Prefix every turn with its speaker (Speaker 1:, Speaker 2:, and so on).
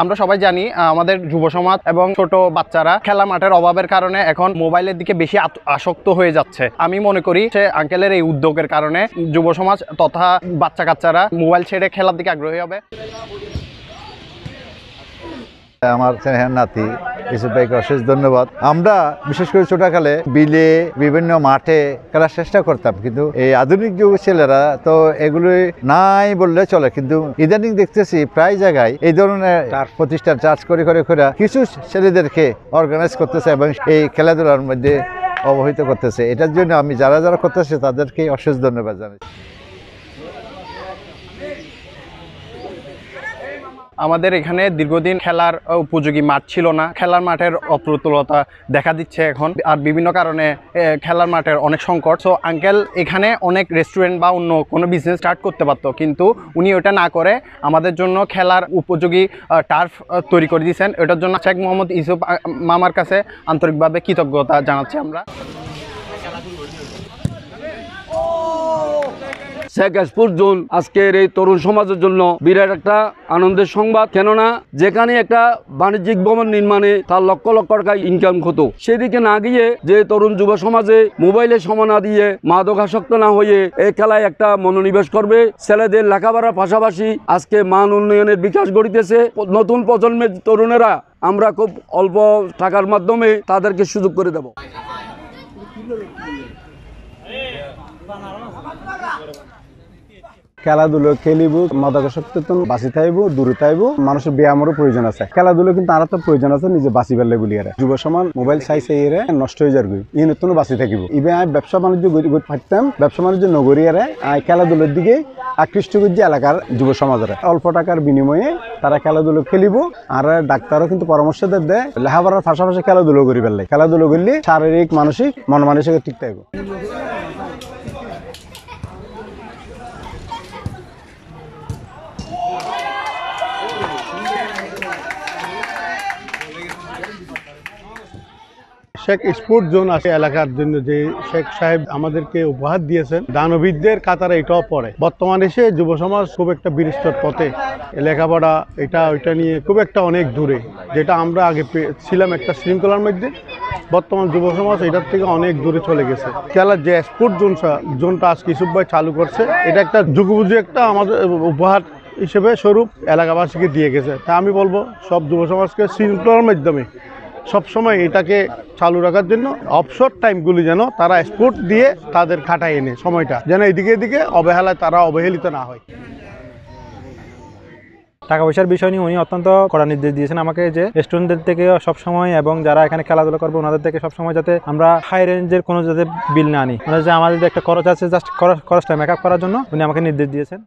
Speaker 1: আমরা সবাই জানি আমাদের যুব সমাজ এবং ছোট বাচ্চারা খেলা মাঠের অভাবের কারণে এখন মোবাইলের দিকে বেশি আসক্ত হয়ে যাচ্ছে। আমি মনে করি সে আঙ্কেলের এই উদ্যোগের কারণে যুব সমাজ তথা বাচ্চা কাচ্চারা মোবাইল ছেড়ে খেলার দিকে আগ্রহী হবে।
Speaker 2: আমার নাতি ইউসুফ ভাইকে অশেষ ধন্যবাদ। আমরা বিশেষ করে ছোটকালে বিলে বিভিন্ন মাঠে খেলার চেষ্টা করতাম, কিন্তু এই আধুনিক যুগের ছেলেরা তো এগুলি নাই বললে চলে, কিন্তু ইদানিং দেখতেছি প্রায় জায়গায় এই ধরনের প্রতিষ্ঠান চার্জ করে কিছু ছেলেদেরকে অর্গানাইজ করতেছে এবং এই খেলাধুলার মধ্যে অবহিত করতেছে। এটার জন্য আমি যারা করতেছে তাদেরকে অশেষ ধন্যবাদ জানাই।
Speaker 1: আমাদের এখানে দীর্ঘদিন খেলার উপযোগী মাঠ ছিল না, খেলার মাঠের অপ্রতুলতা দেখা দিচ্ছে এখন, আর বিভিন্ন কারণে খেলার মাঠের অনেক সংকট। সো আঙ্কেল এখানে অনেক রেস্টুরেন্ট বা অন্য কোনো বিজনেস স্টার্ট করতে পারতো, কিন্তু উনি ওটা না করে আমাদের জন্য খেলার উপযোগী টার্ফ তৈরি করে দিয়েছেন। এটার জন্য শেখ মোহাম্মদ ইউসুফ মামার কাছে আন্তরিকভাবে কৃতজ্ঞতা জানাচ্ছি আমরা।
Speaker 3: শেখ এক্সপোর্ট জোন আজকের এই তরুণ সমাজের জন্য বিরাট একটা আনন্দের সংবাদ, কেননা যেখানে একটা বাণিজ্যিক ভবন নির্মাণে তার লক্ষ লক্ষ টাকা ইনকাম হতো, সেদিকে না গিয়ে যে তরুণ যুব সমাজে মোবাইলে সময় না দিয়ে মাদকাসক্ত না হয়ে এই খেলায় একটা মনোনিবেশ করবে, ছেলেদের লেখাপড়ার পাশাপাশি আজকে মান উন্নয়নের বিকাশ ঘটিতেছে। নতুন প্রজন্মের তরুণেরা আমরা খুব অল্প টাকার মাধ্যমে তাদেরকে সুযোগ করে দেব।
Speaker 4: খেলাধুলো খেলিব, মাদকাসক্ত বাঁচি থাকবো, দূরে থাকবো, মানুষের ব্যায়ামেরও প্রয়োজন আছে। খেলাধুলো কিন্তু আর তো প্রয়োজন আছে নিজে বাঁচি পেলে বলি। যুব সমাজ মোবাইল চাইছে নষ্ট হয়ে যার এই নতুন বাঁচি থাকিব। ইবে আমি ব্যবসা বাণিজ্য পারতাম, ব্যবসা বাণিজ্য নগরীয়ারে খেলাধুলোর দিকে আকৃষ্ট করছে এলাকার যুব সমাজেরা। অল্প টাকার বিনিময়ে তারা খেলাধুলো খেলিব, আর ডাক্তারও কিন্তু পরামর্শ দেয় লেখাপড়ার পাশাপাশি খেলাধুলো করি পেলে। খেলাধুলো করলে শারীরিক মানসিক মন মানসিক ঠিক থাকবে।
Speaker 5: শেখ স্পোর্ট জোন আছে এলাকার জন্য যে শেখ সাহেব আমাদেরকে উপহার দিয়েছেন, দানবীরদের কাতারে এটাও পড়ে। বর্তমানে এসে যুব সমাজ খুব একটা বিস্তর পথে, লেখাপড়া এটা ওইটা নিয়ে খুব একটা অনেক দূরে, যেটা আমরা আগে ছিলাম একটা শৃঙ্খলার মধ্যে, বর্তমান যুব সমাজ এটার থেকে অনেক দূরে চলে গেছে। খেলার যে স্পোর্ট জোনটা আজকে ইউসুফ ভাই চালু করছে, এটা একটা যুগোপযোগী একটা আমাদের উপহার হিসেবে স্বরূপ এলাকাবাসীকে দিয়ে গেছে। তা আমি বলবো সব যুব সমাজকে শৃঙ্খলার মাধ্যমে সবসময় এটাকে চালু রাখার জন্য অবসর টাইমগুলি যেন তারা স্পোর্ট দিয়ে তাদের খাটায় এনে সময়টা যেন এদিকে অবহেলায় তারা অবহেলিত না হয়।
Speaker 6: টাকা পয়সার বিষয় নিয়ে উনি অত্যন্ত কড়া নির্দেশ দিয়েছেন আমাকে, যে স্টুডেন্টদের থেকে সবসময় এবং যারা এখানে খেলাধুলা করবে ওনাদের থেকে সবসময় যাতে আমরা হাই রেঞ্জের কোনো যাতে বিল না আনি, মানে যে আমাদের যে একটা খরচ আছে জাস্ট খরচটা মেকআপ করার জন্য উনি আমাকে নির্দেশ দিয়েছেন।